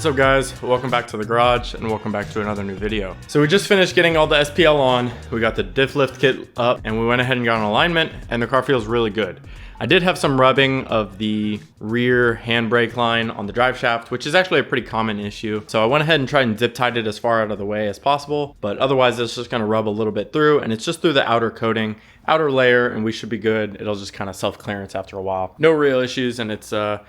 What's up guys, welcome back to the garage and welcome back to another new video. So we just finished getting all the SPL on, we got the diff lift kit up and we went ahead and got an alignment and the car feels really good. I did have some rubbing of the rear handbrake line on the drive shaft, which is actually a pretty common issue. So I went ahead and tried and zip tied it as far out of the way as possible, but otherwise it's just gonna rub a little bit through and it's just through the outer coating, outer layer, and we should be good. It'll just kind of self-clearance after a while. No real issues, and it's kind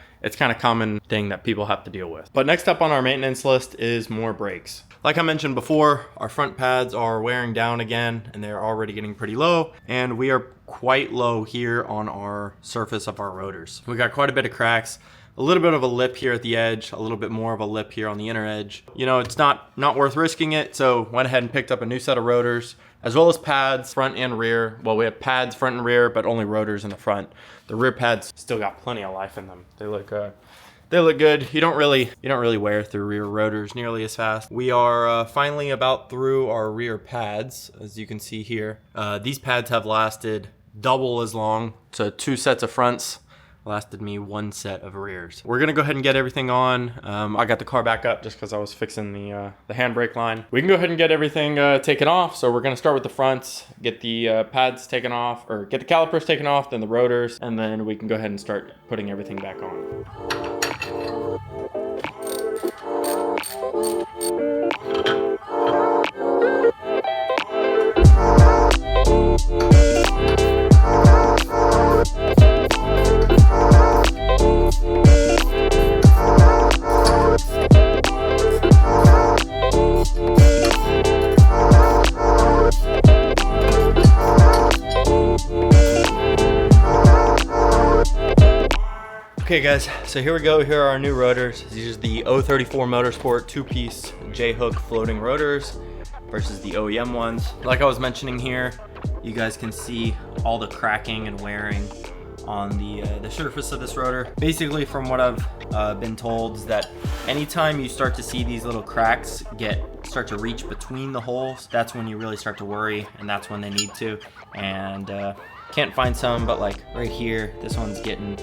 of common thing that people have to deal with. But next up on our maintenance list is more brakes. Like I mentioned before, our front pads are wearing down again and they're already getting pretty low, and we are quite low here on our surface of our rotors. We got quite a bit of cracks, a little bit of a lip here at the edge, a little bit more of a lip here on the inner edge. You know, it's not worth risking it, so went ahead and picked up a new set of rotors, as well as pads, front and rear. Well, we have pads front and rear, but only rotors in the front. The rear pads still got plenty of life in them. They look good. You don't really wear through rear rotors nearly as fast. We are finally about through our rear pads, as you can see here. These pads have lasted double as long, so 2 sets of fronts lasted me 1 set of rears. We're gonna go ahead and get everything on. I got the car back up just because I was fixing the handbrake line. We can go ahead and get everything taken off. So we're gonna start with the fronts, get the pads taken off, or get the calipers taken off, then the rotors, and then we can go ahead and start putting everything back on. Okay guys, so here we go. Here are our new rotors. These are the 034 Motorsport 2-piece J-hook floating rotors versus the OEM ones. Like I was mentioning here, you guys can see all the cracking and wearing on the surface of this rotor. Basically, from what I've been told, is that anytime you start to see these little cracks start to reach between the holes, that's when you really start to worry, and that's when they need to. And can't find some, but like right here, this one's getting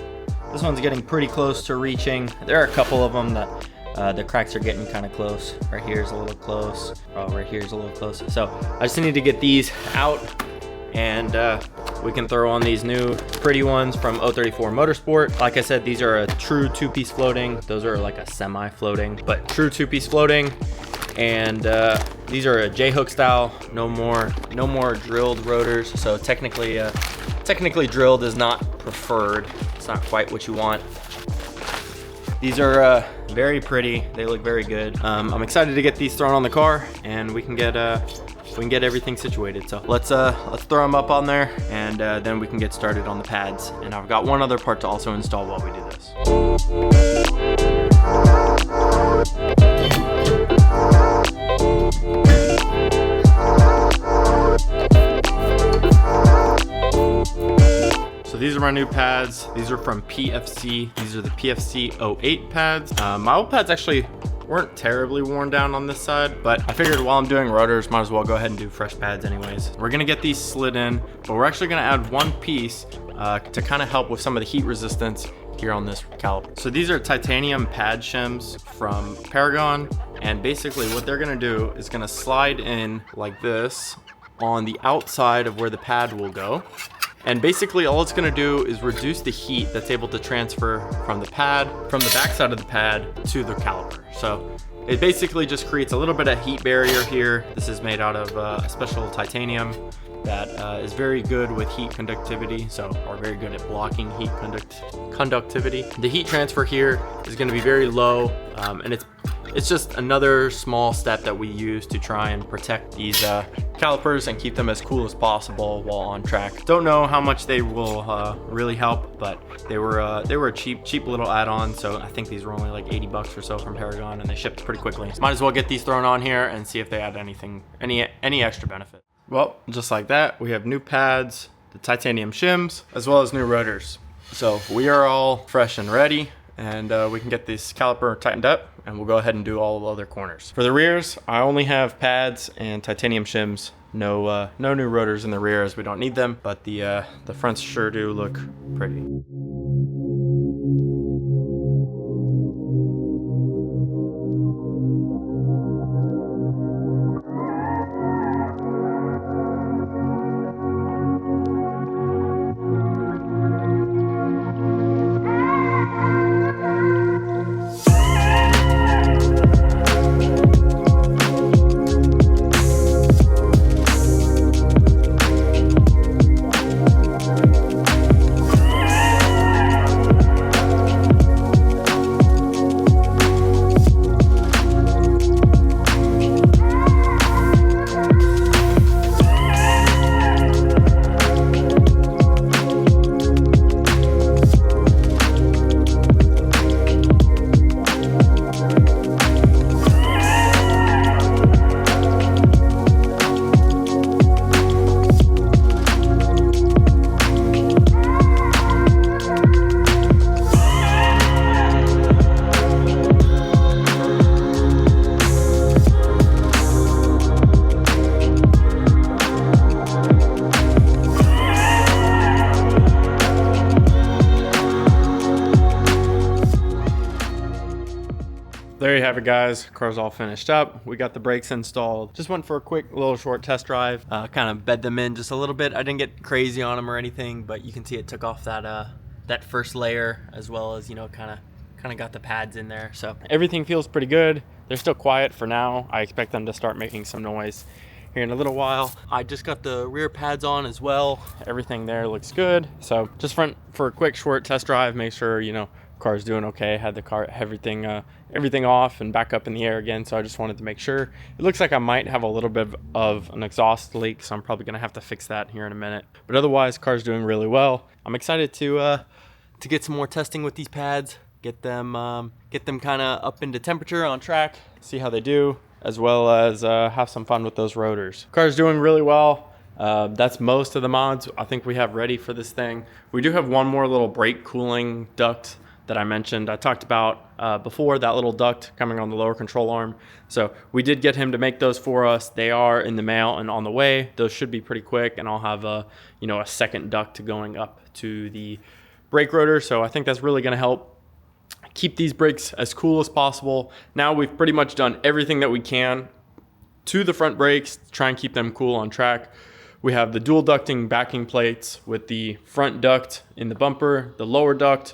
pretty close to reaching. There are a couple of them that the cracks are getting kind of close. Right here's a little close. Oh, right here's a little close. So I just need to get these out, and we can throw on these new pretty ones from 034 Motorsport. Like I said, these are a true 2-piece floating. Those are like a semi-floating, but true 2-piece floating. And these are a J-hook style. No more drilled rotors. So technically drilled is not preferred. It's not quite what you want. These are very pretty. They look very good. I'm excited to get these thrown on the car, and we can get everything situated. So let's throw them up on there, and then we can get started on the pads. And I've got one other part to also install while we do this. These are my new pads. These are from PFC. These are the PFC 08 pads. My old pads actually weren't terribly worn down on this side, but I figured while I'm doing rotors, might as well go ahead and do fresh pads anyways. We're gonna get these slid in, but we're actually gonna add one piece to kind of help with some of the heat resistance here on this caliper. So these are titanium pad shims from Paragon, and basically what they're gonna do is gonna slide in like this on the outside of where the pad will go. And basically all it's gonna do is reduce the heat that's able to transfer from the backside of the pad to the caliper. So it basically just creates a little bit of heat barrier here. This is made out of a special titanium that is very good with heat conductivity, or very good at blocking heat conductivity. The heat transfer here is gonna be very low, and it's just another small step that we use to try and protect these calipers and keep them as cool as possible while on track. Don't know how much they will really help, but they were a cheap little add-on. So I think these were only like 80 bucks or so from Paragon, and they shipped pretty quickly. Might as well get these thrown on here and see if they add any extra benefit. Well, just like that, we have new pads, the titanium shims, as well as new rotors. So we are all fresh and ready, and we can get this caliper tightened up, and we'll go ahead and do all the other corners. For the rears, I only have pads and titanium shims. No new rotors in the rear, as we don't need them, but the fronts sure do look pretty. you have it, guys. Car's all finished up. We got the brakes installed. Just went for a quick little short test drive. Kind of bed them in just a little bit. I didn't get crazy on them or anything, but you can see it took off that first layer, as well as, you know, kind of got the pads in there. So everything feels pretty good. They're still quiet for now. I expect them to start making some noise here in a little while. I just got the rear pads on as well. Everything there looks good. So just went for a quick short test drive, make sure, you know, car's doing okay. Had the car, everything off and back up in the air again. So I just wanted to make sure. It looks like I might have a little bit of an exhaust leak, so I'm probably gonna have to fix that here in a minute. But otherwise, car's doing really well. I'm excited to get some more testing with these pads, get them kind of up into temperature on track, see how they do, as well as have some fun with those rotors. Car's doing really well. That's most of the mods I think we have ready for this thing. We do have one more little brake cooling duct that I mentioned. I talked about before, that little duct coming on the lower control arm. So we did get him to make those for us. They are in the mail and on the way. Those should be pretty quick, and I'll have a second duct going up to the brake rotor. So I think that's really gonna help keep these brakes as cool as possible. Now we've pretty much done everything that we can to the front brakes to try and keep them cool on track. We have the dual ducting backing plates with the front duct in the bumper, the lower duct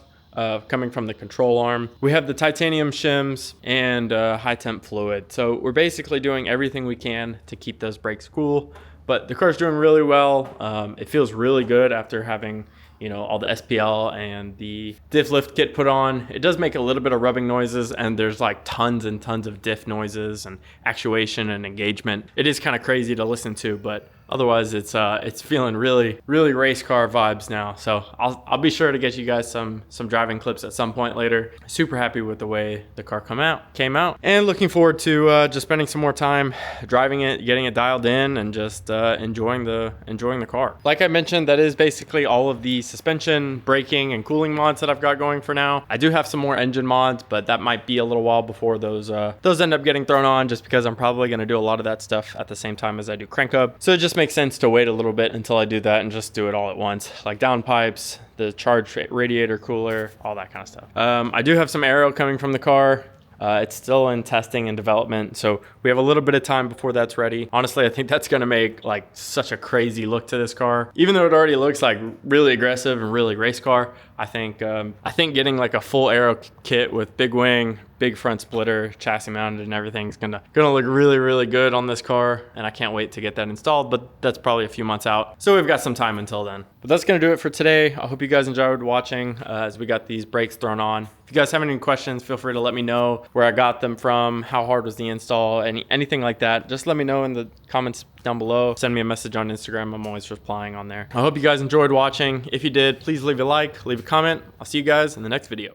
coming from the control arm. We have the titanium shims and high temp fluid. So we're basically doing everything we can to keep those brakes cool, but the car's doing really well. It feels really good after having, you know, all the SPL and the diff lift kit put on. It does make a little bit of rubbing noises, and there's like tons and tons of diff noises and actuation and engagement. It is kind of crazy to listen to, but otherwise it's feeling really race car vibes now. So I'll be sure to get you guys some driving clips at some point later. Super happy with the way the car came out, and looking forward to just spending some more time driving it, getting it dialed in, and just enjoying the car. Like I mentioned, that is basically all of the suspension, braking, and cooling mods that I've got going for now. I do have some more engine mods, but that might be a little while before those end up getting thrown on, just because I'm probably going to do a lot of that stuff at the same time as I do crank up. So it just makes sense to wait a little bit until I do that and just do it all at once, like downpipes, the charged radiator cooler, all that kind of stuff. I do have some aero coming from the car. It's still in testing and development, so we have a little bit of time before that's ready. Honestly, I think that's gonna make like such a crazy look to this car. Even though it already looks like really aggressive and really race car, I think getting like a full aero kit with big wing, big front splitter, chassis mounted and everything is gonna look really good on this car, and I can't wait to get that installed, but that's probably a few months out, so we've got some time until then. But that's gonna do it for today. I hope you guys enjoyed watching as we got these brakes thrown on. If you guys have any questions, feel free to let me know where I got them from, how hard was the install, anything like that. Just let me know in the comments down below. Send me a message on Instagram. I'm always replying on there. I hope you guys enjoyed watching. If you did, please leave a like, leave a comment. I'll see you guys in the next video.